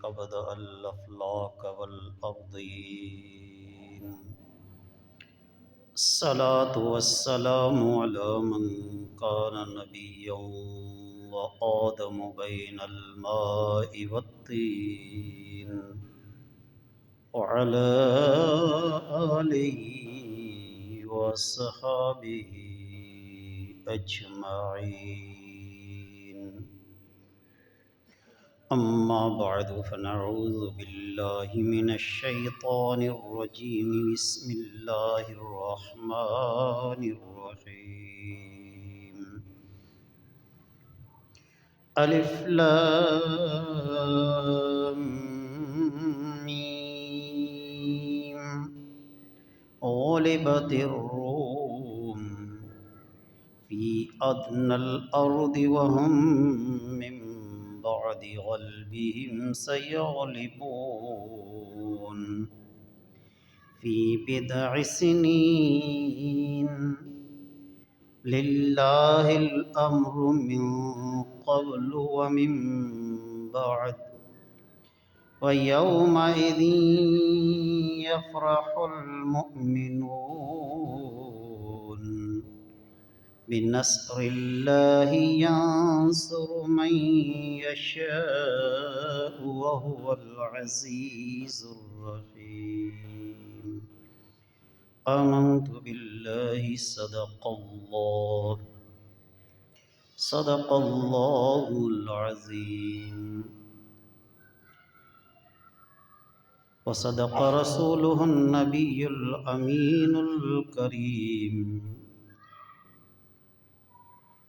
أبدأ الأفلاك والأرضين. الصلاة والسلام على من كان نبيا وآدم بين الماء والطين، وعلى آله وصحابه أجمعين. أما بعد فنعوذ بالله من الشيطان الرجيم. بسم الله الرحمن الرحيم. ألف لام ميم. غلبت الروم في أدنى الأرض وهم من بعد غلبهم سيغلبون في بضع سنين. لله الأمر من قبل ومن بعد، ويومئذ يفرح المؤمنون بنصر الله ينصر من يشاء وهو العزيز الرحيم. آمنت بالله صدق الله العظيم، وصدق رسوله النبي الأمين الكريم.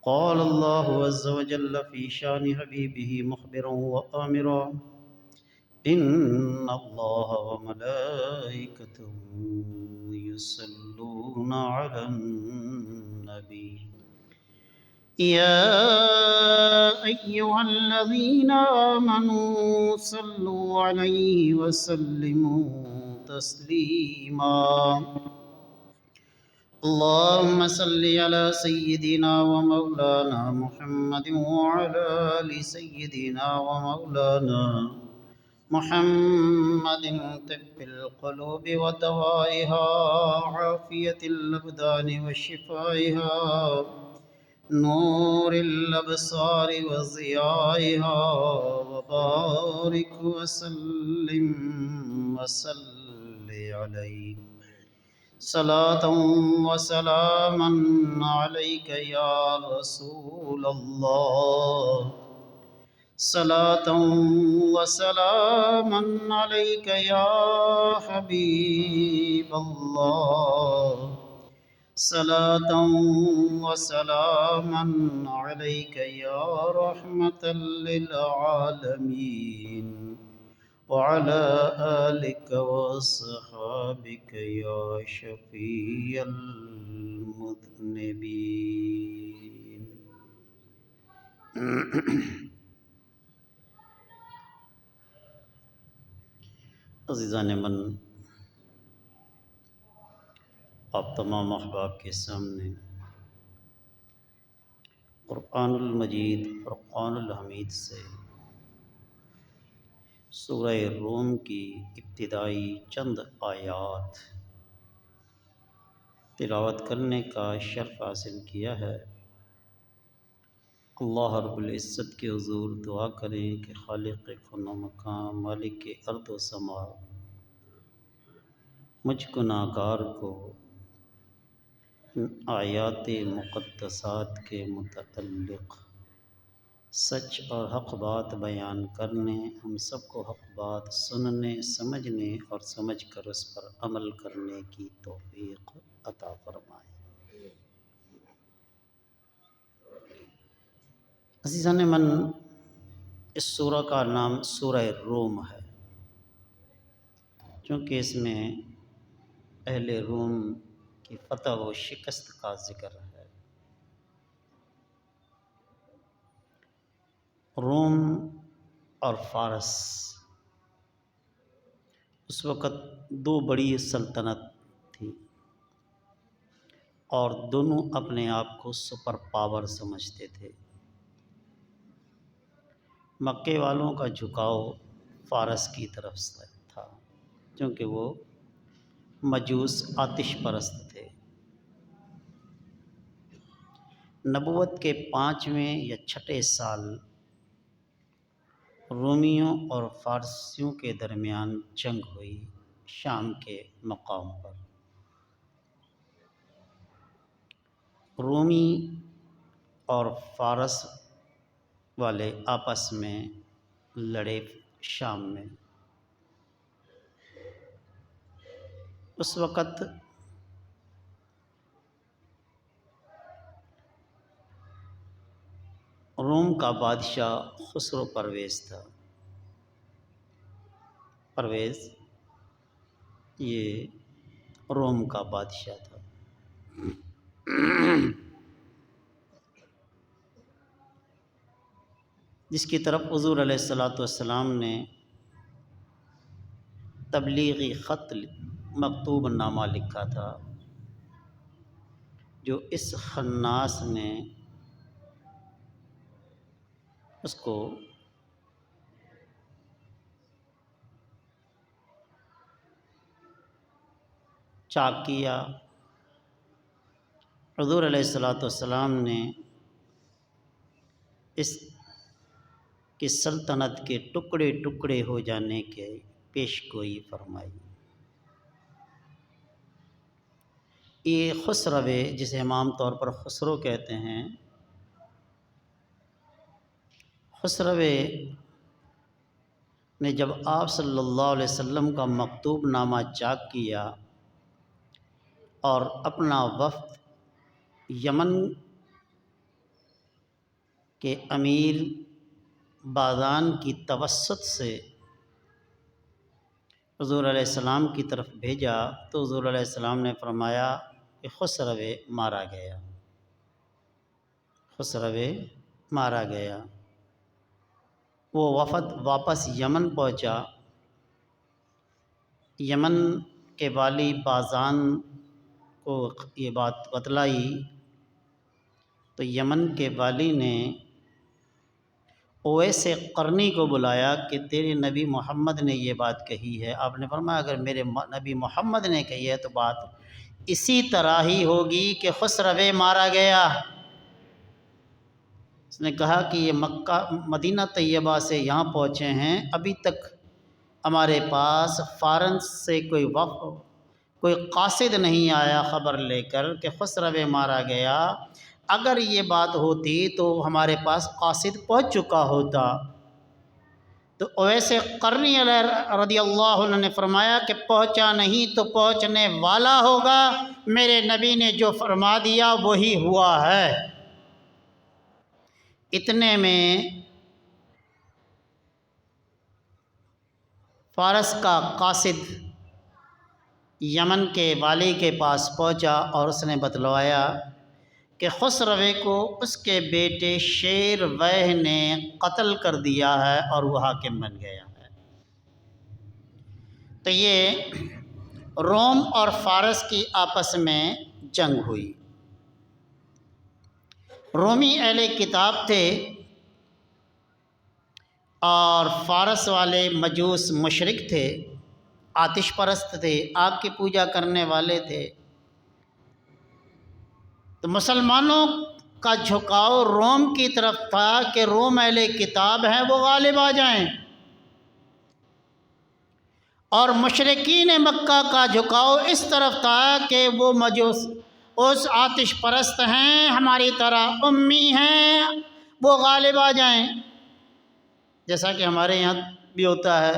قال الله عز وجل في شان حبيبه مخبرا وآمرا: إن الله وملائكته يصلون على النبي يا أيها الذين آمنوا صلوا عليه وسلموا تسليما. اللهم صل على سيدنا ومولانا محمد وعلى آل سيدنا ومولانا محمد. طب القلوب ودوائها، عافية الأبدان وشفائها، نور الأبصار وضيائها. وبارك وسلم وصل عليه صلاة وسلاما عليك يا رسول الله، صلاة وسلاما عليك يا حبيب الله، صلاة وسلاما عليك يا رحمة للعالمين، وعلى آلك وصحابك يا شفيع المذنبين. عزیزان من، آپ تمام احباب کے سامنے قرآن المجید فرقان الحمید سے سورہ روم کی ابتدائی چند آیات تلاوت کرنے کا شرف حاصل کیا ہے۔ اللہ رب العزت کے حضور دعا کریں کہ خالق کون و مکان، مالک ارض و سما، مجھ گناہ گار کو آیات مقدسات کے متعلق سچ اور حق بات بیان کرنے، ہم سب کو حق بات سننے، سمجھنے اور سمجھ کر اس پر عمل کرنے کی توفیق عطا فرمائے۔ عزیزان من، اس سورہ کا نام سورہ روم ہے، چونکہ اس میں اہل روم کی فتح و شکست کا ذکر ہے۔ روم اور فارس اس وقت دو بڑی سلطنت تھی، اور دونوں اپنے آپ کو سپر پاور سمجھتے تھے۔ مکے والوں کا جھکاؤ فارس کی طرف سے تھا، کیونکہ وہ مجوس آتش پرست تھے۔ نبوت کے 5ویں یا 6 سال رومیوں اور فارسیوں کے درمیان جنگ ہوئی شام کے مقام پر۔ رومی اور فارس والے آپس میں لڑے شام میں۔ اس وقت روم کا بادشاہ خسرو پرویز تھا۔ پرویز یہ روم کا بادشاہ تھا۔ جس کی طرف حضور علیہ السلام نے تبلیغی خط مکتوب نامہ لکھا تھا، جو اس خناس نے اس کو چاک کیا۔ حضور علیہ السلام نے اس کی سلطنت کے ٹکڑے ٹکڑے ہو جانے کے پیش گوئی فرمائی۔ یہ خسروے، جسے ہم عام طور پر خسرو کہتے ہیں، خسروے نے جب آپ صلی اللہ علیہ وسلم کا مکتوب نامہ چاک کیا اور اپنا وفد یمن کے امیر بازان کی توسط سے حضور علیہ السلام کی طرف بھیجا، تو حضور علیہ السلام نے فرمایا کہ خسروے مارا گیا، خسروے مارا گیا۔ وہ وفد واپس یمن پہنچا۔ یمن کے والی بازان کو یہ بات بتلائی تو یمن کے والی نے اویس قرنی کو بلایا کہ تیرے نبی محمد نے یہ بات کہی ہے۔ آپ نے فرمایا اگر میرے نبی محمد نے کہی ہے تو بات اسی طرح ہی ہوگی کہ خسروے مارا گیا۔ اس نے کہا کہ یہ مدینہ طیبہ سے یہاں پہنچے ہیں، ابھی تک ہمارے پاس فارس سے کوئی قاصد نہیں آیا خبر لے کر کہ خسروے مارا گیا۔ اگر یہ بات ہوتی تو ہمارے پاس قاصد پہنچ چکا ہوتا۔ تو اویس قرنی رضی اللہ عنہ نے فرمایا کہ پہنچا نہیں تو پہنچنے والا ہوگا، میرے نبی نے جو فرما دیا وہی ہوا ہے۔ اتنے میں فارس کا قاصد یمن کے والی کے پاس پہنچا اور اس نے بتلوایا کہ خسروے کو اس کے بیٹے شیر ویہ نے قتل کر دیا ہے اور وہ حاکم بن گیا ہے۔ تو یہ روم اور فارس کی آپس میں جنگ ہوئی۔ رومی اہل کتاب تھے اور فارس والے مجوس مشرک تھے، آتش پرست تھے، آگ کی پوجا کرنے والے تھے۔ تو مسلمانوں کا جھکاؤ روم کی طرف تھا کہ روم اہل کتاب ہیں وہ غالب آ جائیں، اور مشرکین مکہ کا جھکاؤ اس طرف تھا کہ وہ مجوس اس آتش پرست ہیں، ہماری طرح امی ہیں، وہ غالب آ جائیں۔ جیسا کہ ہمارے یہاں بھی ہوتا ہے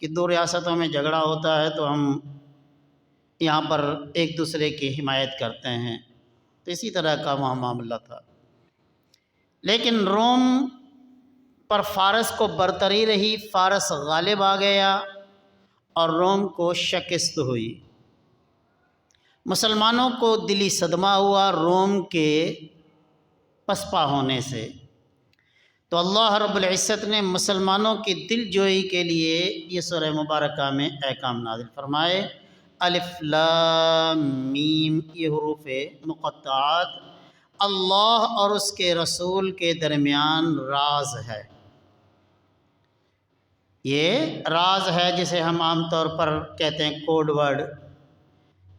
کہ 2 ریاستوں میں جھگڑا ہوتا ہے تو ہم یہاں پر ایک دوسرے کی حمایت کرتے ہیں، تو اسی طرح کا وہاں معاملہ تھا۔ لیکن روم پر فارس کو برتری رہی، فارس غالب آ گیا اور روم کو شکست ہوئی۔ مسلمانوں کو دلی صدمہ ہوا روم کے پسپا ہونے سے، تو اللہ رب العزت نے مسلمانوں کی دل جوئی کے لیے یہ سورہ مبارکہ میں احکام نازل فرمائے۔ الف لام میم، یہ حروف مقطعات اللہ اور اس کے رسول کے درمیان راز ہے۔ یہ راز ہے جسے ہم عام طور پر کہتے ہیں کوڈ ورڈ،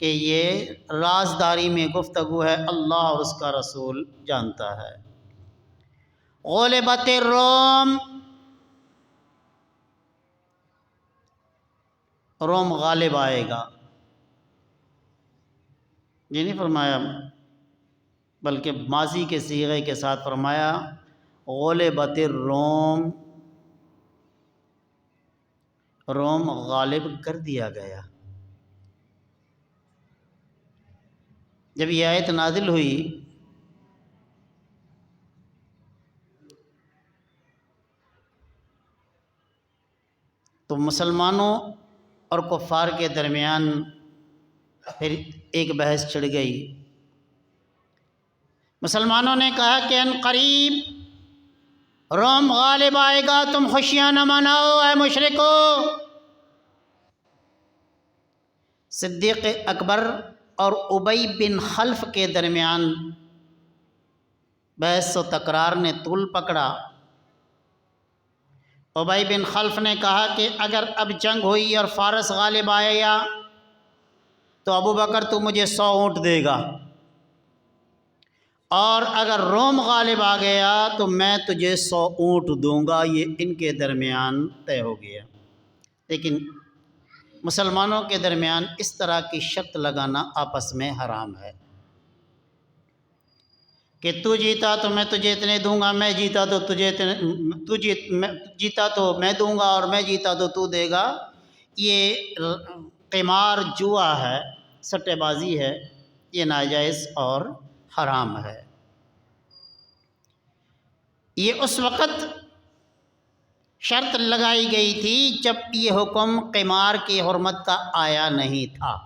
کہ یہ رازداری میں گفتگو ہے، اللہ اور اس کا رسول جانتا ہے۔ غلبت الروم، روم غالب آئے گا، یہ نہیں فرمایا بلکہ ماضی کے صیغے کے ساتھ فرمایا غلبت الروم، روم غالب کر دیا گیا۔ جب یہ آیت نازل ہوئی تو مسلمانوں اور کفار کے درمیان پھر ایک بحث چھڑ گئی۔ مسلمانوں نے کہا کہ ان قریب روم غالب آئے گا، تم خوشیاں نہ مناؤ اے مشرکو۔ صدیق اکبر اور ابی بن خلف کے درمیان بحث و تکرار نے طول پکڑا۔ ابی بن خلف نے کہا کہ اگر اب جنگ ہوئی اور فارس غالب آیا تو ابو بکر تو مجھے 100 اونٹ دے گا، اور اگر روم غالب آ گیا تو میں تجھے 100 اونٹ دوں گا۔ یہ ان کے درمیان طے ہو گیا۔ لیکن مسلمانوں کے درمیان اس طرح کی شرط لگانا آپس میں حرام ہے کہ تو جیتا تو میں تجھے اتنے دوں گا، میں جیتا تو تجھے اتنے، جیتا تو میں دوں گا اور میں جیتا تو تو دے گا۔ یہ قمار، جوا ہے، سٹے بازی ہے، یہ ناجائز اور حرام ہے۔ یہ اس وقت شرط لگائی گئی تھی جب یہ حکم قمار کی حرمت کا آیا نہیں تھا،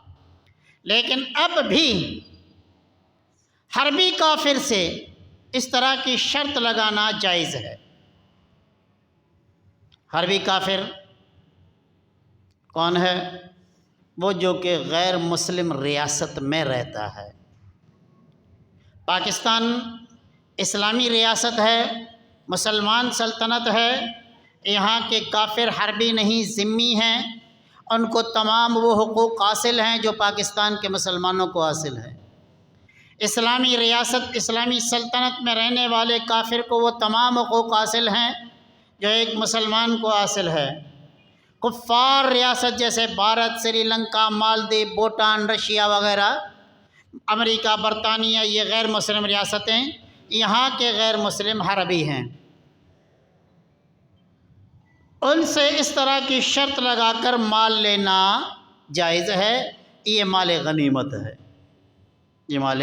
لیکن اب بھی حربی کافر سے اس طرح کی شرط لگانا جائز ہے۔ حربی کافر کون ہے؟ وہ جو کہ غیر مسلم ریاست میں رہتا ہے۔ پاکستان اسلامی ریاست ہے، مسلمان سلطنت ہے، یہاں کے کافر حربی نہیں، ذمی ہیں، ان کو تمام وہ حقوق حاصل ہیں جو پاکستان کے مسلمانوں کو حاصل ہیں۔ اسلامی ریاست، اسلامی سلطنت میں رہنے والے کافر کو وہ تمام حقوق حاصل ہیں جو ایک مسلمان کو حاصل ہے۔ کفار ریاست جیسے بھارت، سری لنکا، مالدیپ، بھوٹان، رشیا وغیرہ، امریکہ، برطانیہ، یہ غیر مسلم ریاستیں، یہاں کے غیر مسلم حربی ہیں۔ ان سے اس طرح کی شرط لگا کر مال لینا جائز ہے، یہ مال غنیمت ہے، یہ مال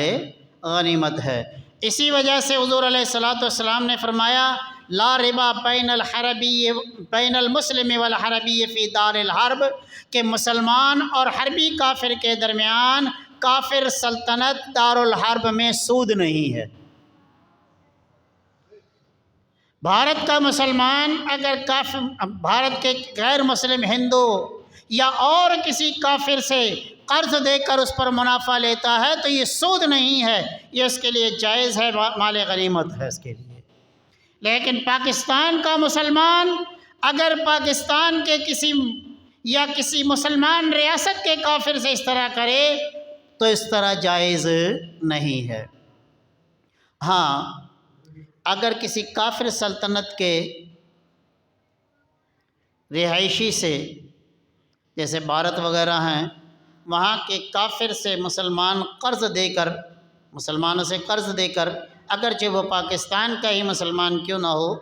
غنیمت ہے۔ اسی وجہ سے حضور علیہ الصلوۃ والسلام نے فرمایا لا ربا بین المسلم والحربی فی دار الحرب، کہ مسلمان اور حربی کافر کے درمیان کافر سلطنت دار الحرب میں سود نہیں ہے۔ بھارت کا مسلمان اگر بھارت کے غیر مسلم ہندو یا اور کسی کافر سے قرض دے کر اس پر منافع لیتا ہے تو یہ سود نہیں ہے، یہ اس کے لیے جائز ہے، مال غنیمت ہے اس کے لیے۔ لیکن پاکستان کا مسلمان اگر پاکستان کے کسی مسلمان ریاست کے کافر سے اس طرح کرے تو اس طرح جائز نہیں ہے۔ ہاں، اگر کسی کافر سلطنت کے رہائشی سے، جیسے بھارت وغیرہ ہیں، وہاں کے کافر سے مسلمان قرض دے کر، مسلمانوں سے قرض دے کر، اگرچہ وہ پاکستان کا ہی مسلمان کیوں نہ ہو،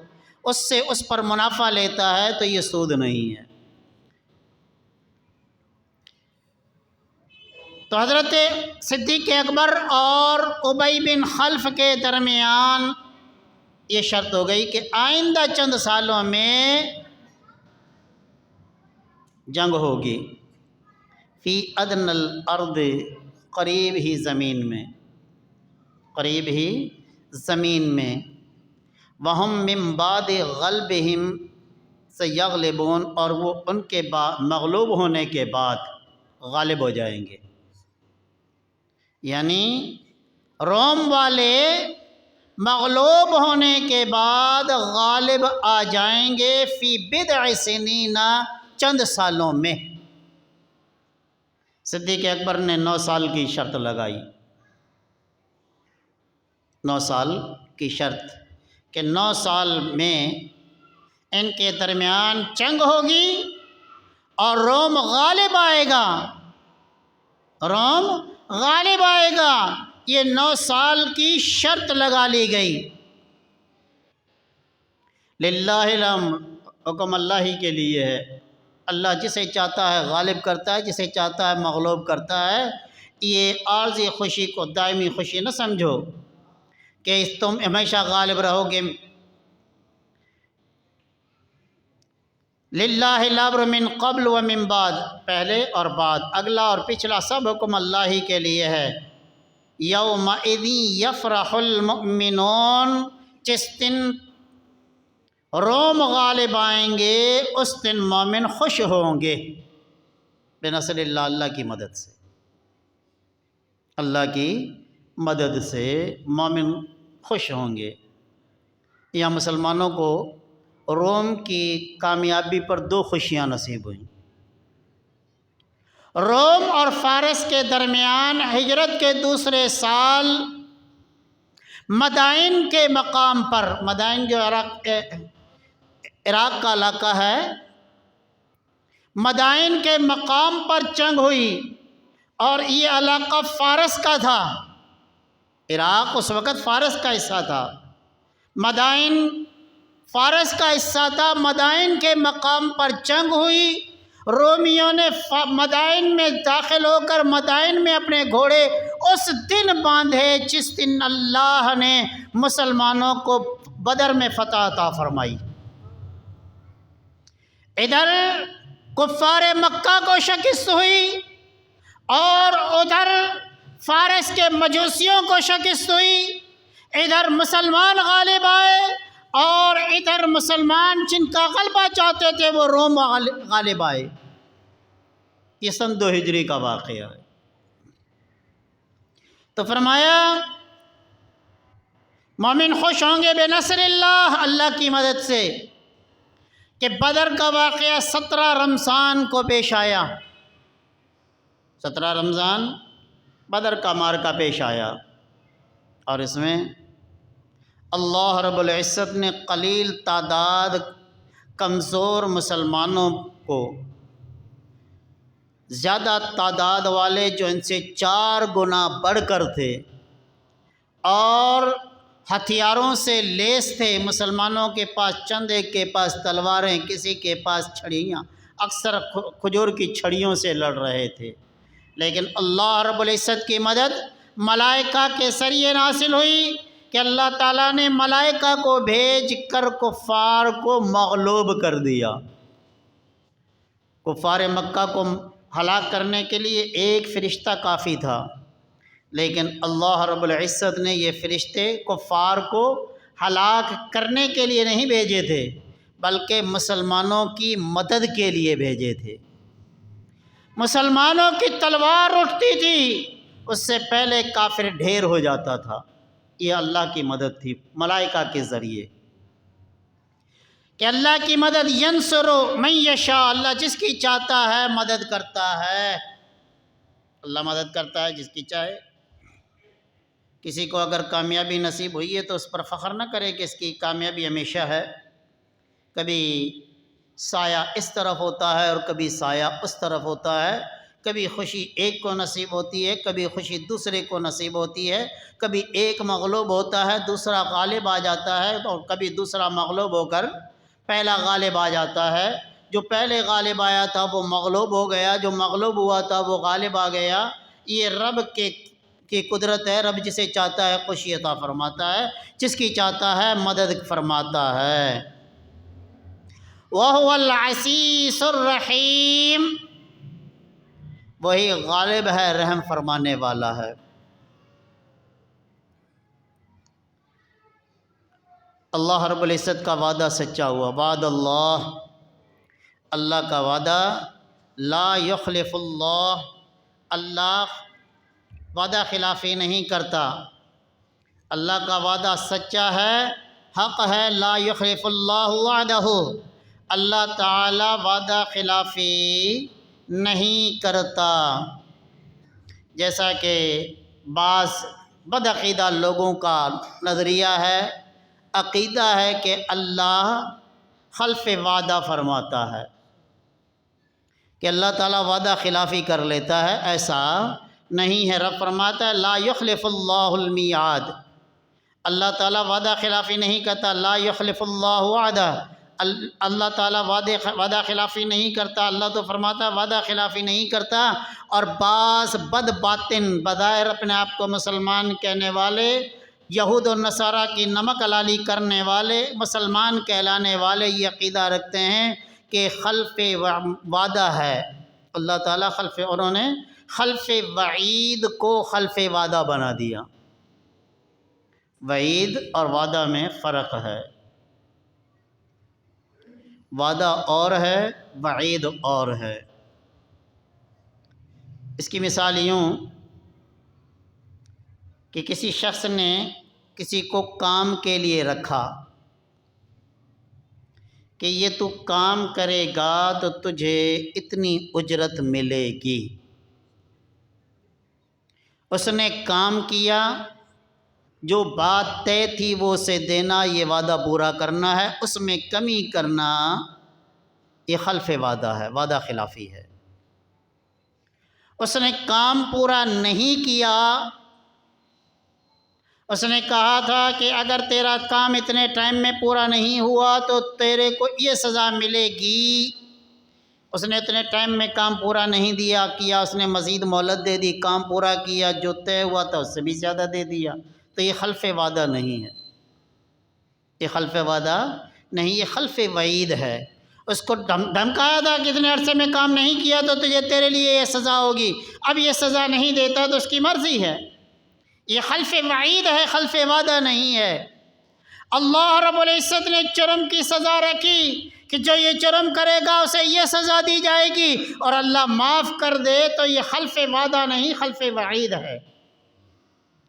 اس سے اس پر منافع لیتا ہے تو یہ سود نہیں ہے۔ تو حضرت صدیق اکبر اور ابی بن خلف کے درمیان یہ شرط ہو گئی کہ آئندہ چند سالوں میں جنگ ہوگی، فی ادنی الارض، قریب ہی زمین میں، قریب ہی زمین میں، وہم من بعد غلبہم سیغلبون، اور وہ ان کے بعد مغلوب ہونے کے بعد غالب ہو جائیں گے۔ یعنی روم والے مغلوب ہونے کے بعد غالب آ جائیں گے فی بضع سنین، چند سالوں میں۔ صدیق اکبر نے 9 سال کی شرط لگائی، 9 سال کی شرط کہ 9 سال میں ان کے درمیان جنگ ہوگی اور روم غالب آئے گا، روم غالب آئے گا۔ یہ 9 سال کی شرط لگا لی گئی۔ للہ الامر، حکم اللہ ہی کے لیے ہے، اللہ جسے چاہتا ہے غالب کرتا ہے، جسے چاہتا ہے مغلوب کرتا ہے۔ یہ عارضی خوشی کو دائمی خوشی نہ سمجھو کہ تم ہمیشہ غالب رہو گے۔ للہ الامر من قبل و من بعد، پہلے اور بعد، اگلا اور پچھلا سب حکم اللہ ہی کے لیے ہے۔ یومئذ یفرح المؤمنون، جس دن روم غالب آئیں گے اس دن مومن خوش ہوں گے بنصر اللہ، اللہ کی مدد سے، اللہ کی مدد سے مومن خوش ہوں گے۔ یہاں مسلمانوں کو روم کی کامیابی پر 2 خوشیاں نصیب ہوئیں۔ روم اور فارس کے درمیان ہجرت کے دوسرے سال مدائن کے مقام پر، مدائن جو عراق کا علاقہ ہے، مدائن کے مقام پر جنگ ہوئی، اور یہ علاقہ فارس کا تھا۔ عراق اس وقت فارس کا حصہ تھا، مدائن فارس کا حصہ تھا۔ مدائن کے مقام پر جنگ ہوئی، رومیوں نے مدائن میں داخل ہو کر مدائن میں اپنے گھوڑے اس دن باندھے جس دن اللہ نے مسلمانوں کو بدر میں فتح عطا فرمائی۔ ادھر کفار مکہ کو شکست ہوئی اور ادھر فارس کے مجوسیوں کو شکست ہوئی۔ ادھر مسلمان غالب آئے اور ادھر مسلمان جن کا غلبہ چاہتے تھے وہ روم غالب آئے۔ یہ سن 2 ہجری کا واقعہ ہے۔ تو فرمایا مومن خوش ہوں گے بنصر اللہ، اللہ کی مدد سے، کہ بدر کا واقعہ 17 رمضان کو پیش آیا۔ 17 رمضان بدر کا معرکہ پیش آیا، اور اس میں اللہ رب العزت نے قلیل تعداد کمزور مسلمانوں کو زیادہ تعداد والے جو ان سے 4 گنا بڑھ کر تھے اور ہتھیاروں سے لیس تھے، مسلمانوں کے پاس چند ایک کے پاس تلواریں، کسی کے پاس چھڑیاں، اکثر کھجور کی چھڑیوں سے لڑ رہے تھے، لیکن اللہ رب العزت کی مدد ملائکہ کے ذریعے حاصل ہوئی کہ اللہ تعالیٰ نے ملائکہ کو بھیج کر کفار کو مغلوب کر دیا۔ کفار مکہ کو ہلاک کرنے کے لیے ایک فرشتہ کافی تھا، لیکن اللہ رب العزت نے یہ فرشتے کفار کو ہلاک کرنے کے لیے نہیں بھیجے تھے، بلکہ مسلمانوں کی مدد کے لیے بھیجے تھے۔ مسلمانوں کی تلوار اٹھتی تھی، اس سے پہلے کافر ڈھیر ہو جاتا تھا۔ یہ اللہ کی مدد تھی ملائکہ کے ذریعے، کہ اللہ کی مدد ینصر من یشاء، اللہ جس کی چاہتا ہے مدد کرتا ہے، اللہ مدد کرتا ہے جس کی چاہے۔ کسی کو اگر کامیابی نصیب ہوئی ہے تو اس پر فخر نہ کرے کہ اس کی کامیابی ہمیشہ ہے، کبھی سایہ اس طرف ہوتا ہے اور کبھی سایہ اس طرف ہوتا ہے، کبھی خوشی ایک کو نصیب ہوتی ہے، کبھی خوشی دوسرے کو نصیب ہوتی ہے، کبھی ایک مغلوب ہوتا ہے دوسرا غالب آ جاتا ہے، اور کبھی دوسرا مغلوب ہو کر پہلا غالب آ جاتا ہے۔ جو پہلے غالب آیا تھا وہ مغلوب ہو گیا، جو مغلوب ہوا تھا وہ غالب آ گیا۔ یہ رب کی قدرت ہے، رب جسے چاہتا ہے خوشی عطا فرماتا ہے، جس کی چاہتا ہے مدد فرماتا ہے۔ وَهُوَ الْعَزِيزُ الرَّحِيمُ، وہی غالب ہے، رحم فرمانے والا ہے۔ اللہ رب العزت کا وعدہ سچا ہوا، وعد اللہ، اللہ کا وعدہ لا یخلف اللہ، اللہ وعدہ خلافی نہیں کرتا۔ اللہ کا وعدہ سچا ہے، حق ہے، لا یخلف اللہ وعدہ، اللہ تعالی وعدہ خلافی نہیں کرتا۔ جیسا کہ بعض بدعقیدہ لوگوں کا نظریہ ہے، عقیدہ ہے کہ اللہ خلف وعدہ فرماتا ہے، کہ اللہ تعالیٰ وعدہ خلافی کر لیتا ہے، ایسا نہیں ہے۔ رب فرماتا ہے لا یخلف اللہ المیعاد، اللہ تعالیٰ وعدہ خلافی نہیں کرتا، لا یخلف اللہ وعدہ، اللہ تعالیٰ وعدہ خلافی نہیں کرتا، اللہ تو فرماتا ہے وعدہ خلافی نہیں کرتا۔ اور بعض بد باطن بظاہر اپنے آپ کو مسلمان کہنے والے، یہود و نصارہ کی نمک حلالی کرنے والے، مسلمان کہلانے والے یہ عقیدہ رکھتے ہیں کہ خلف وعدہ ہے اللہ تعالیٰ خلف، انہوں نے خلف وعید کو خلف وعدہ بنا دیا۔ وعید اور وعدہ میں فرق ہے، وعدہ اور ہے، وعید اور ہے۔ اس کی مثال یوں کہ کسی شخص نے کسی کو کام کے لیے رکھا کہ یہ تو کام کرے گا تو تجھے اتنی اجرت ملے گی۔ اس نے کام کیا، جو بات طے تھی وہ اسے دینا، یہ وعدہ پورا کرنا ہے، اس میں کمی کرنا یہ خلف وعدہ ہے، وعدہ خلافی ہے۔ اس نے کام پورا نہیں کیا، اس نے کہا تھا کہ اگر تیرا کام اتنے ٹائم میں پورا نہیں ہوا تو تیرے کو یہ سزا ملے گی، اس نے اتنے ٹائم میں کام پورا نہیں کیا، اس نے مزید مہلت دے دی، کام پورا کیا، جو طے ہوا تھا اس سے بھی زیادہ دے دیا، تو یہ خلف وعدہ نہیں ہے، یہ خلف وعدہ نہیں، یہ خلف وعید ہے۔ اس کو دھمکایا تھا کہ اتنے عرصے میں کام نہیں کیا تو تیرے لیے یہ سزا ہوگی، اب یہ سزا نہیں دیتا تو اس کی مرضی ہے، یہ خلف وعید ہے، خلف وعدہ نہیں ہے۔ اللہ رب العزت نے جرم کی سزا رکھی کہ جو یہ جرم کرے گا اسے یہ سزا دی جائے گی، اور اللہ معاف کر دے تو یہ خلف وعدہ نہیں، خلف وعید ہے،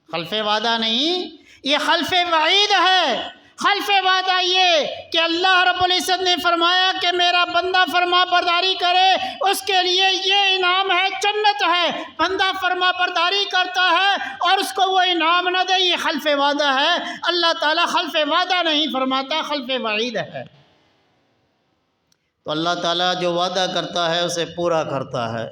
خلف وعدہ نہیں، یہ خلف وعید ہے۔ خلف وعدہ یہ کہ اللہ رب العزت نے فرمایا کہ میرا بندہ فرما برداری کرے اس کے لیے یہ انعام ہے، جنت ہے، بندہ فرما برداری کرتا ہے اور اس کو وہ انعام نہ دے، یہ خلف وعدہ ہے۔ اللہ تعالیٰ خلف وعدہ نہیں فرماتا، خلف وعید ہے۔ تو اللہ تعالیٰ جو وعدہ کرتا ہے اسے پورا کرتا ہے۔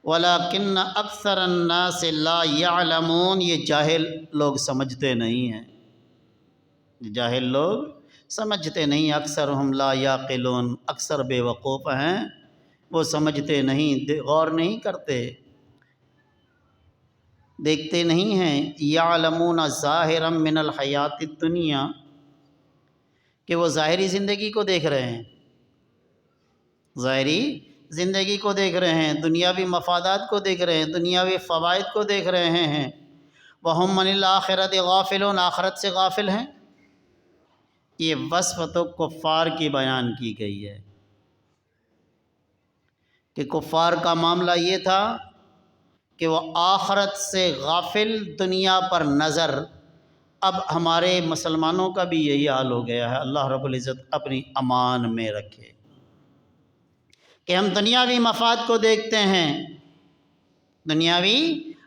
وَلَكِنَّ أَكْثَرَ النَّاسِ لَا يَعْلَمُونَ، یہ جاہل لوگ سمجھتے نہیں ہیں، جاہل لوگ سمجھتے نہیں، اکثرہم لا یعقلون، اکثر بے وقوف ہیں، وہ سمجھتے نہیں، غور نہیں کرتے، دیکھتے نہیں ہیں۔ یعلمون ظاہرا من الحیات الدنیا، کہ وہ ظاہری زندگی کو دیکھ رہے ہیں، ظاہری زندگی کو دیکھ رہے ہیں، دنیاوی مفادات کو دیکھ رہے ہیں، دنیاوی فوائد کو دیکھ رہے ہیں۔ وَهُمْ عَنِ الْآخِرَةِ غَافِلُونَ، آخرت سے غافل ہیں۔ یہ وصف تو کفار کی بیان کی گئی ہے کہ کفار کا معاملہ یہ تھا کہ وہ آخرت سے غافل، دنیا پر نظر۔ اب ہمارے مسلمانوں کا بھی یہی حال ہو گیا ہے، اللہ رب العزت اپنی امان میں رکھے، کہ ہم دنیاوی مفاد کو دیکھتے ہیں، دنیاوی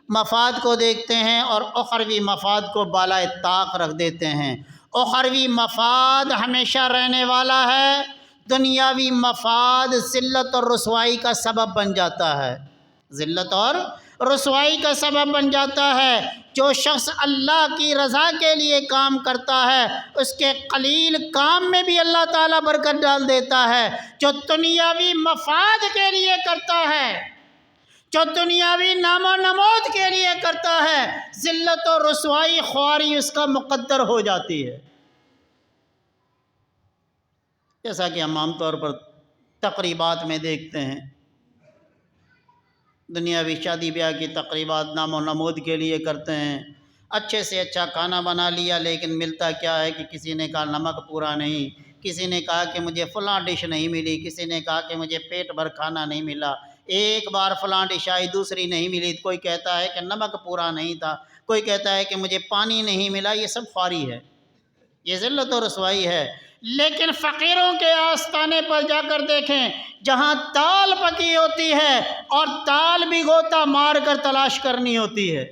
مفاد کو دیکھتے ہیں اور اخروی مفاد کو بالائے طاق رکھ دیتے ہیں۔ اخروی مفاد ہمیشہ رہنے والا ہے، دنیاوی مفاد ذلت اور رسوائی کا سبب بن جاتا ہے، ذلت اور رسوائی کا سبب بن جاتا ہے۔ جو شخص اللہ کی رضا کے لیے کام کرتا ہے اس کے قلیل کام میں بھی اللہ تعالیٰ برکت ڈال دیتا ہے، جو دنیاوی مفاد کے لیے کرتا ہے، جو دنیاوی نام و نمود کے لیے کرتا ہے، ذلت و رسوائی خواری اس کا مقدر ہو جاتی ہے۔ جیسا کہ ہم عام طور پر تقریبات میں دیکھتے ہیں، دنیاوی شادی بیاہ کی تقریبات نام و نمود کے لیے کرتے ہیں، اچھے سے اچھا کھانا بنا لیا، لیکن ملتا کیا ہے کہ کسی نے کہا نمک پورا نہیں، کسی نے کہا کہ مجھے فلاں ڈش نہیں ملی، کسی نے کہا کہ مجھے پیٹ بھر کھانا نہیں ملا، ایک بار فلاں ڈش آئی دوسری نہیں ملی، کوئی کہتا ہے کہ نمک پورا نہیں تھا، کوئی کہتا ہے کہ مجھے پانی نہیں ملا، یہ سب خواری ہے، یہ ذلت و رسوائی ہے۔ لیکن فقیروں کے آستانے پر جا کر دیکھیں، جہاں تال پکی ہوتی ہے اور تال بھی غوطہ مار کر تلاش کرنی ہوتی ہے،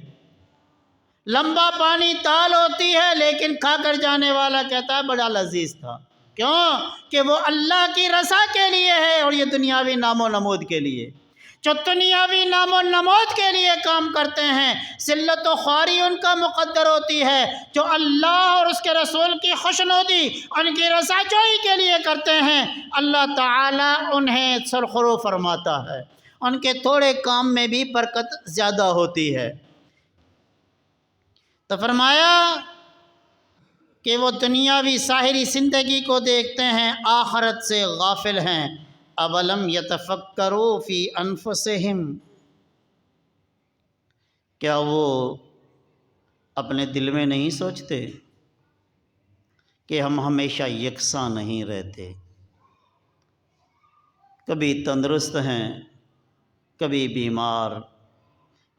لمبا پانی تال ہوتی ہے لیکن کھا کر جانے والا کہتا ہے بڑا لذیذ تھا۔ کیوں؟ کہ وہ اللہ کی رضا کے لیے ہے اور یہ دنیاوی نام و نمود کے لیے۔ جو دنیاوی نام و نمود کے لیے کام کرتے ہیں، ذلت و خواری ان کا مقدر ہوتی ہے۔ جو اللہ اور اس کے رسول کی خوشنودی، ان کی رضا جوئی کے لیے کرتے ہیں، اللہ تعالیٰ انہیں سرخرو فرماتا ہے، ان کے تھوڑے کام میں بھی برکت زیادہ ہوتی ہے۔ تو فرمایا کہ وہ دنیاوی ظاہری زندگی کو دیکھتے ہیں، آخرت سے غافل ہیں۔ اولم یتفکروا فی انفسہم، کیا وہ اپنے دل میں نہیں سوچتے کہ ہم ہمیشہ یکساں نہیں رہتے، کبھی تندرست ہیں، کبھی بیمار،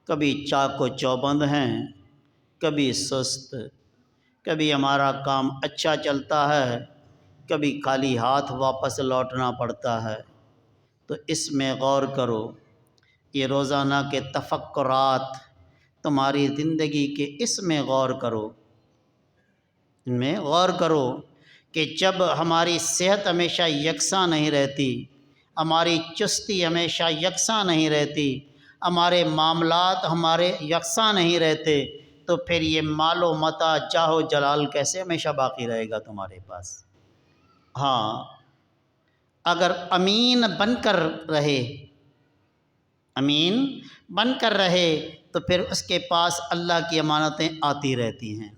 کبھی چاق و چوبند ہیں، کبھی سست، کبھی ہمارا کام اچھا چلتا ہے، کبھی خالی ہاتھ واپس لوٹنا پڑتا ہے۔ تو اس میں غور کرو، یہ روزانہ کے تفکرات تمہاری زندگی کے اس میں غور کرو، ان میں غور کرو کہ جب ہماری صحت ہمیشہ یکساں نہیں رہتی، ہماری چستی ہمیشہ یکساں نہیں رہتی، ہمارے معاملات ہمارے یکساں نہیں رہتے، تو پھر یہ مال و متاع، جاہ و جلال کیسے ہمیشہ باقی رہے گا تمہارے پاس؟ ہاں، اگر امین بن کر رہے، امین بن کر رہے تو پھر اس کے پاس اللہ کی امانتیں آتی رہتی ہیں،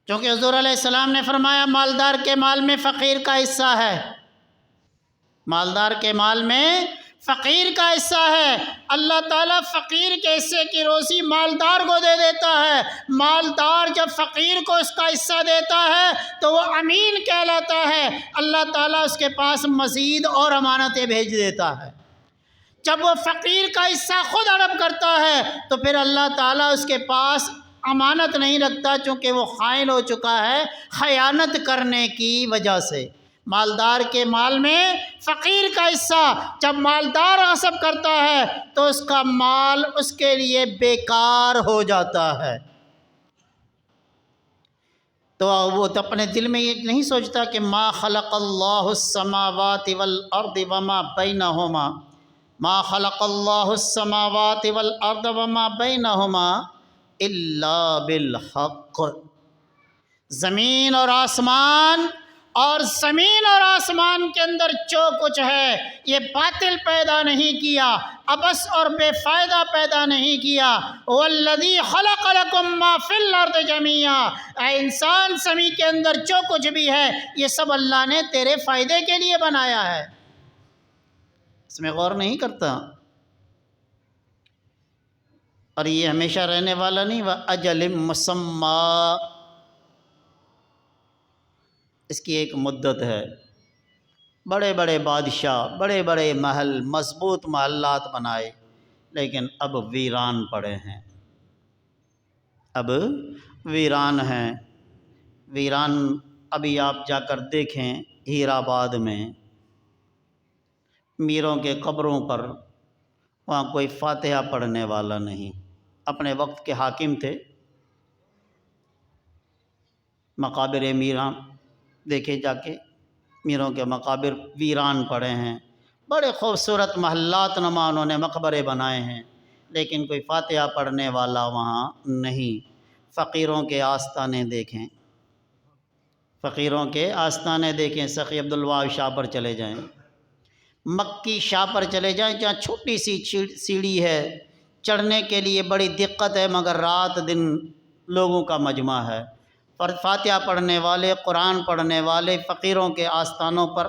کیونکہ حضور علیہ السلام نے فرمایا مالدار کے مال میں فقیر کا حصہ ہے، مالدار کے مال میں فقیر کا حصہ ہے۔ اللہ تعالیٰ فقیر کے حصے کی روزی مالدار کو دے دیتا ہے۔ مالدار جب فقیر کو اس کا حصہ دیتا ہے تو وہ امین کہلاتا ہے، اللہ تعالیٰ اس کے پاس مزید اور امانتیں بھیج دیتا ہے۔ جب وہ فقیر کا حصہ خود ہڑپ کرتا ہے تو پھر اللہ تعالیٰ اس کے پاس امانت نہیں رکھتا، چونکہ وہ خائن ہو چکا ہے خیانت کرنے کی وجہ سے۔ مالدار کے مال میں فقیر کا حصہ، جب مالدار غصب کرتا ہے تو اس کا مال اس کے لیے بیکار ہو جاتا ہے۔ تو وہ تو اپنے دل میں یہ نہیں سوچتا کہ ما خلق اللہ السماوات والارض وما بینہما، ما خلق اللہ السماوات والارض وما بینہما الا بالحق، زمین اور آسمان اور زمین اور آسمان کے اندر جو کچھ ہے یہ باطل پیدا نہیں کیا، عبث اور بے فائدہ پیدا نہیں کیا۔ والذی خلق لکم ما فی الارض جمیعا، اے انسان زمین کے اندر جو کچھ بھی ہے یہ سب اللہ نے تیرے فائدے کے لیے بنایا ہے، اس میں غور نہیں کرتا۔ اور یہ ہمیشہ رہنے والا نہیں، وَأَجَلٍ مُّسَمًّى، اس کی ایک مدت ہے۔ بڑے بڑے بادشاہ، بڑے بڑے محل، مضبوط محلات بنائے، لیکن اب ویران پڑے ہیں، اب ویران ہیں۔ ویران ابھی آپ جا کر دیکھیں ہیرا آباد میں، میروں کے قبروں پر، وہاں کوئی فاتحہ پڑھنے والا نہیں۔ اپنے وقت کے حاکم تھے، مقابر میراں دیکھے جا کے، میروں کے مقابر ویران پڑے ہیں، بڑے خوبصورت محلات نما انہوں نے مقبرے بنائے ہیں، لیکن کوئی فاتحہ پڑھنے والا وہاں نہیں۔ فقیروں کے آستانے دیکھیں، فقیروں کے آستانے دیکھیں، سخی عبدالوہاب شاہ پر چلے جائیں، مکی شاہ پر چلے جائیں، جہاں چھوٹی سی سیڑھی ہے، چڑھنے کے لیے بڑی دقت ہے، مگر رات دن لوگوں کا مجمع ہے۔ فاتحہ پڑھنے والے، قرآن پڑھنے والے فقیروں کے آستانوں پر،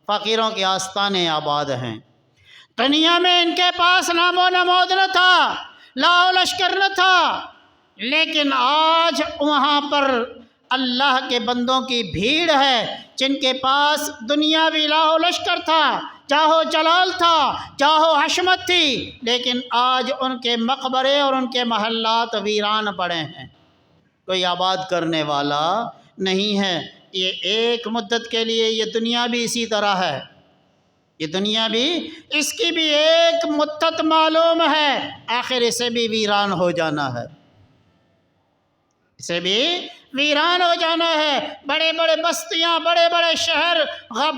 فقیروں کے آستانے آباد ہیں۔ دنیا میں ان کے پاس نام و نمود نہ تھا، لا و لشکر نہ تھا، لیکن آج وہاں پر اللہ کے بندوں کی بھیڑ ہے، جن کے پاس دنیاوی لا و لشکر تھا، چاہو جلال تھا، چاہو حشمت تھی، لیکن آج ان کے مقبرے اور ان کے محلات ویران پڑے ہیں، کوئی آباد کرنے والا نہیں ہے۔ یہ ایک مدت کے لیے یہ دنیا بھی اسی طرح ہے، یہ دنیا بھی، اس کی بھی ایک مدت معلوم ہے، آخر اسے بھی ویران ہو جانا ہے، اسے بھی ویران ہو جانا ہے۔ بڑے بڑے بستیاں، بڑے بڑے شہر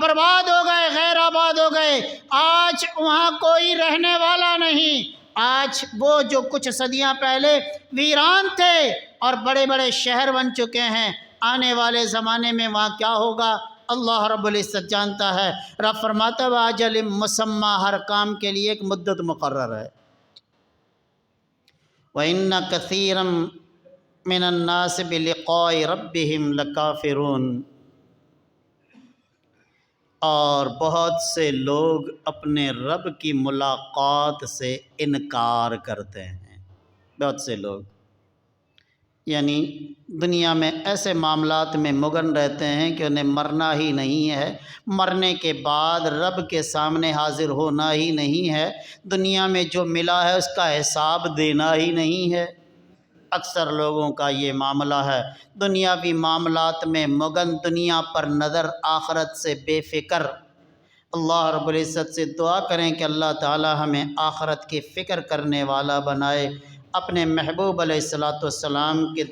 برباد ہو گئے، غیر آباد ہو گئے، آج وہاں کوئی رہنے والا نہیں۔ آج وہ جو کچھ صدیاں پہلے ویران تھے اور بڑے بڑے شہر بن چکے ہیں، آنے والے زمانے میں وہاں کیا ہوگا اللہ رب العزت جانتا ہے۔ رب فرماتا ہے اجل مسمى، ہر کام کے لیے ایک مدت مقرر ہے۔ وَإِنَّ كَثِيرًا مِّنَ النَّاسِ بِلِقَاءِ رَبِّهِمْ لَكَافِرُونَ، اور بہت سے لوگ اپنے رب کی ملاقات سے انکار کرتے ہیں، بہت سے لوگ یعنی دنیا میں ایسے معاملات میں مگن رہتے ہیں کہ انہیں مرنا ہی نہیں ہے، مرنے کے بعد رب کے سامنے حاضر ہونا ہی نہیں ہے، دنیا میں جو ملا ہے اس کا حساب دینا ہی نہیں ہے۔ اکثر لوگوں کا یہ معاملہ ہے، دنیاوی معاملات میں مگن، دنیا پر نظر، آخرت سے بے فکر۔ اللہ رب العزت سے دعا کریں کہ اللہ تعالی ہمیں آخرت کی فکر کرنے والا بنائے، اپنے محبوب علیہ الصلوۃ والسلام کے